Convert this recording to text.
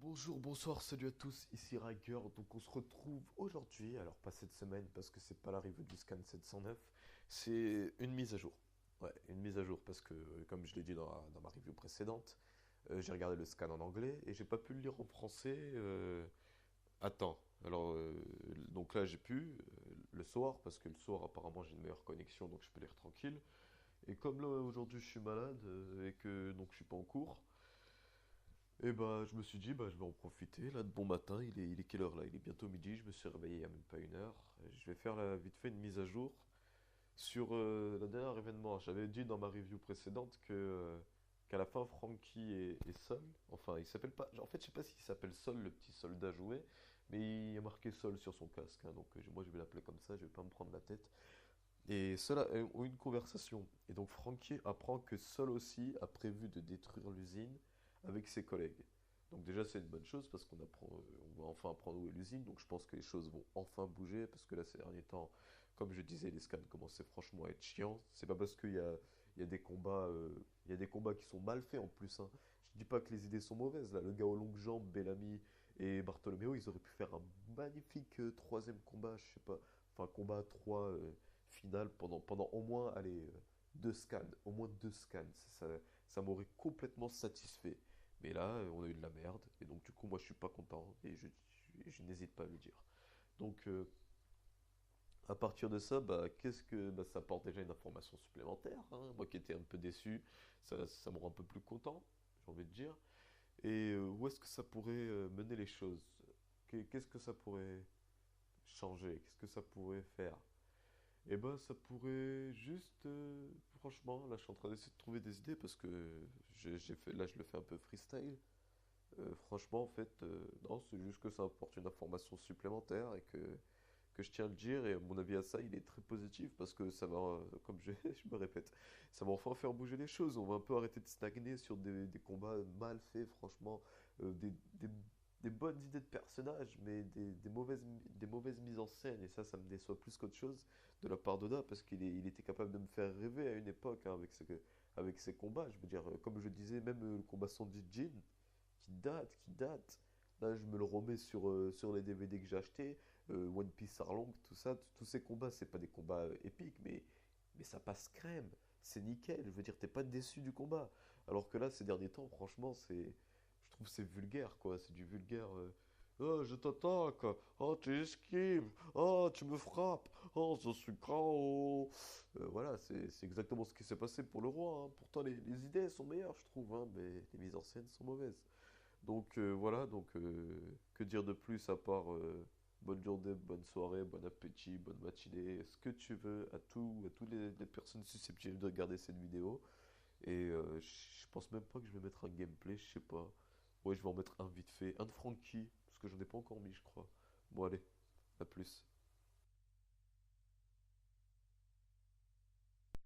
Bonjour, bonsoir, salut à tous, ici Riker. Donc on se retrouve aujourd'hui, alors pas cette semaine parce que c'est pas l'arrivée du scan 709, c'est une mise à jour. Ouais, une mise à jour parce que comme je l'ai dit dans ma review précédente, j'ai regardé le scan en anglais et j'ai pas pu le lire en français. Attends, alors donc là j'ai pu le soir parce que le soir apparemment j'ai une meilleure connexion donc je peux lire tranquille. Et comme là aujourd'hui je suis malade et que donc je suis pas en cours. Et bah, je me suis dit, bah, je vais en profiter. Là, de bon matin, il est quelle heure là? Il est bientôt midi, je me suis réveillé il n'y a même pas une heure. Et je vais faire vite fait une mise à jour sur le dernier événement. J'avais dit dans ma review précédente qu'à la fin, Frankie est Sol. Enfin, il s'appelle pas. En fait, je sais pas s'il s'appelle Sol, le petit soldat jouet, mais il y a marqué Sol sur son casque, hein. Donc, moi, je vais l'appeler comme ça, je vais pas me prendre la tête. Et Sol a eu une conversation. Et donc, Frankie apprend que Sol aussi a prévu de détruire l'usine avec ses collègues. Donc déjà c'est une bonne chose parce on va enfin apprendre où est l'usine, donc je pense que les choses vont enfin bouger parce que là ces derniers temps, comme je disais, les scans commençaient franchement à être chiants. C'est pas parce qu'il y a des combats, il y a des combats qui sont mal faits en plus, hein. Je dis pas que les idées sont mauvaises là, le gars aux longues jambes, Bellamy et Bartolomeo, ils auraient pu faire un magnifique troisième combat, je sais pas, enfin combat à 3 final pendant au moins allez, deux scans, au moins deux scans, ça m'aurait complètement satisfait. Mais là, on a eu de la merde, et donc du coup, moi, je suis pas content, et je n'hésite pas à le dire. Donc, à partir de ça, bah, bah, ça apporte déjà une information supplémentaire, hein. Moi qui étais un peu déçu, ça me rend un peu plus content, j'ai envie de dire. Et où est-ce que ça pourrait mener les choses? Qu'est-ce que ça pourrait changer? Qu'est-ce que ça pourrait faire? Eh ben, ça pourrait juste, franchement, là, je suis en train d'essayer de trouver des idées parce que là, je le fais un peu freestyle. Franchement, en fait, non, c'est juste que ça apporte une information supplémentaire et que je tiens à le dire. Et mon avis à ça, il est très positif parce que ça va, comme je me répète, ça va enfin faire bouger les choses. On va un peu arrêter de stagner sur des combats mal faits, franchement, des bonnes idées de personnages, mais des mauvaises mises en scène. Et ça me déçoit plus qu'autre chose de la part d'Oda parce il était capable de me faire rêver à une époque, hein, avec ses combats. Je veux dire, comme je disais, même le combat Sandy Jin qui date. Là, je me le remets sur les DVD que j'ai achetés. One Piece Arlong, tout ça, tous ces combats, c'est pas des combats épiques, mais ça passe crème. C'est nickel. Je veux dire, t'es pas déçu du combat. Alors que là, ces derniers temps, franchement, je trouve que c'est vulgaire, quoi. C'est du vulgaire. Oh, je t'attaque. Oh, tu esquives. Oh, tu me frappes. Oh, je suis KO. Voilà, c'est exactement ce qui s'est passé pour le roi, hein. Pourtant, les idées sont meilleures, je trouve, hein, mais les mises en scène sont mauvaises. Donc voilà, donc que dire de plus à part bonne journée, bonne soirée, bon appétit, bonne matinée, ce que tu veux à toutes les personnes susceptibles de regarder cette vidéo. Et je pense même pas que je vais mettre un gameplay, je sais pas. Ouais, je vais en mettre un vite fait, un de Frankie, parce que j'en ai pas encore mis, je crois. Bon allez, à plus.